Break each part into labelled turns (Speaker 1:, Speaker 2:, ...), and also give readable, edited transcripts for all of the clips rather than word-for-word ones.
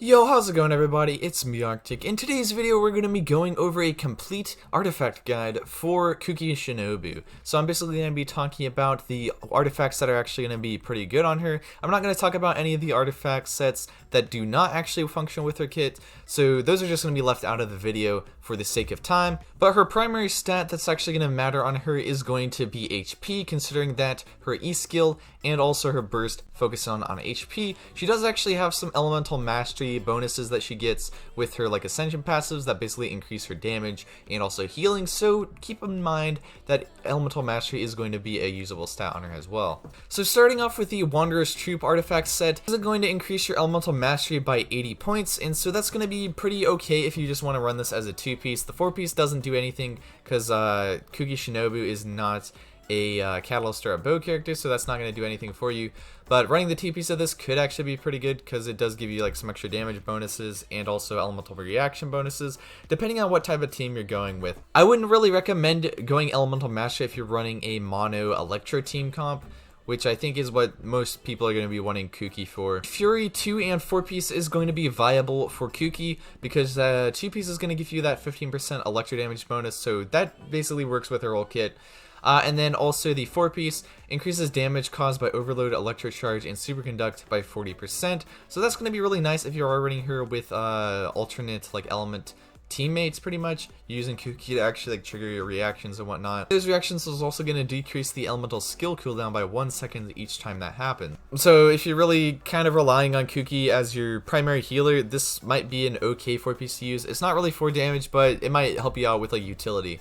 Speaker 1: Yo, how's it going everybody? It's me, Arctic. In today's video, we're going to be going over a complete artifact guide for Kuki Shinobu. So I'm basically going to be talking about the artifacts that are actually going to be pretty good on her. I'm not going to talk about any of the artifact sets that do not actually function with her kit, so those are just going to be left out of the video for the sake of time. But her primary stat that's actually going to matter on her is going to be HP, considering that her E skill and also her burst focus on HP. She does actually have some elemental mastery bonuses that she gets with her like ascension passives that basically increase her damage and also healing, so keep in mind that elemental mastery is going to be a usable stat on her as well. So starting off with the Wanderer's Troop artifact set, is going to increase your elemental mastery by 80 points, and so that's going to be pretty okay if you just want to run this as a 2-piece. The 4-piece doesn't do anything because Kuki Shinobu is not a catalyst or a bow character, so that's not going to do anything for you. But running the 2-piece of this could actually be pretty good because it does give you like some extra damage bonuses and also elemental reaction bonuses depending on what type of team you're going with. I wouldn't really recommend going elemental mastery if you're running a mono Electro team comp, which I think is what most people are going to be wanting Kuki for. Fury 2 and 4-piece is going to be viable for Kuki because 2-piece is going to give you that 15% electro damage bonus, so that basically works with her whole kit. And then also the 4-piece increases damage caused by overload, electrocharge, and superconduct by 40%. So that's going to be really nice if you're running her with alternate like element teammates, pretty much using Kuki to actually like trigger your reactions and whatnot. Those reactions is also going to decrease the elemental skill cooldown by 1 second each time that happens. So if you're really kind of relying on Kuki as your primary healer, this might be an okay 4-piece to use. It's not really for damage, but it might help you out with like utility.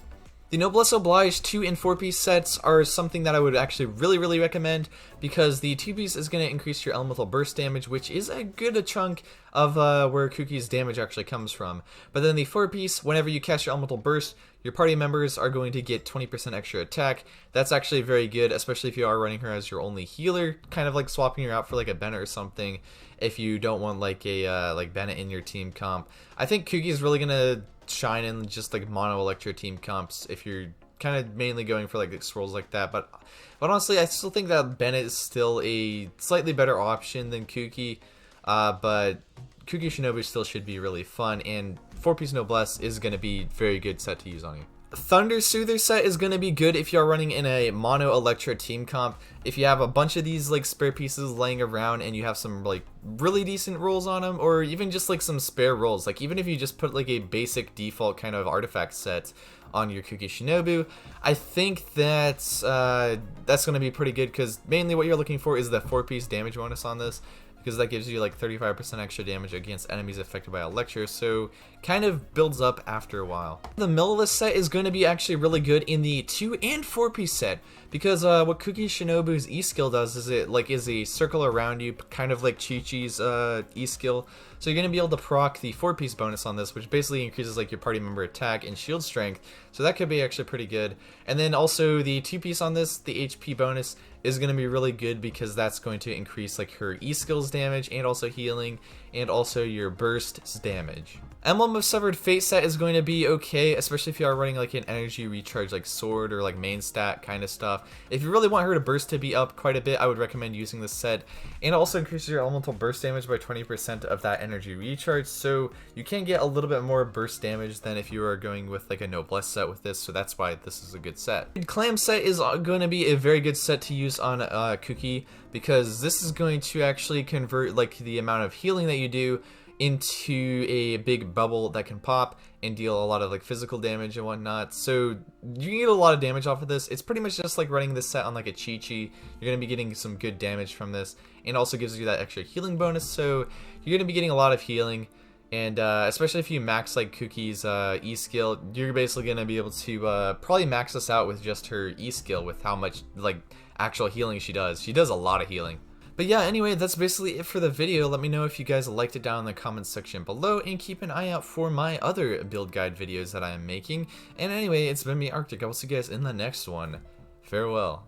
Speaker 1: The Noblesse Oblige 2 and 4-piece sets are something that I would actually really recommend because the 2-piece is going to increase your elemental burst damage, which is a good chunk of where Kuki's damage actually comes from. But then the 4-piece, whenever you cast your elemental burst, your party members are going to get 20% extra attack. That's actually very good, especially if you are running her as your only healer, kind of like swapping her out for like a Bennett or something if you don't want like a like Bennett in your team comp. I think Kuki is really going to shine in just like mono Electro team comps if you're kind of mainly going for like scrolls like that, but honestly I still think that Bennett is still a slightly better option than Kuki, but Kuki Shinobu still should be really fun, and 4-piece Noblesse is going to be very good set to use on you. Thunder Soother set is going to be good if you're running in a mono Electro team comp. If you have a bunch of these like spare pieces laying around and you have some like really decent rolls on them, or even just like some spare rolls, like even if you just put like a basic default kind of artifact set on your Kuki Shinobu, I think that's going to be pretty good because mainly what you're looking for is the 4-piece damage bonus on this, because that gives you like 35% extra damage against enemies affected by Electro, so kind of builds up after a while. The Mililith set is going to be actually really good in the 2 and 4-piece set because what Kuki Shinobu's E skill does is it like is a circle around you, kind of like Chi-Chi's E skill. So you're going to be able to proc the 4-piece bonus on this, which basically increases like your party member attack and shield strength, so that could be actually pretty good. And then also the 2-piece on this, the HP bonus, is going to be really good because that's going to increase like her E skills damage and also healing and also your burst damage. Emblem of Severed Fate set is going to be okay, especially if you are running like an energy recharge like sword or like main stat kind of stuff. If you really want her to burst to be up quite a bit, I would recommend using this set, and it also increases your elemental burst damage by 20% of that energy recharge, so you can get a little bit more burst damage than if you are going with like a Noblesse set with this, so that's why this is a good set. The Clam set is going to be a very good set to use on Kuki because this is going to actually convert like the amount of healing that you do into a big bubble that can pop and deal a lot of like physical damage and whatnot, so you get a lot of damage off of this. It's pretty much just like running this set on like a Chi-Chi. You're going to be getting some good damage from this, and also gives you that extra healing bonus, so you're going to be getting a lot of healing. And especially if you max like Kuki's E skill, you're basically going to be able to probably max this out with just her E skill with how much like actual healing she does. She does a lot of healing. But yeah, anyway, that's basically it for the video. Let me know if you guys liked it down in the comments section below, and keep an eye out for my other build guide videos that I am making. And anyway, it's been me, Arctic. I will see you guys in the next one. Farewell.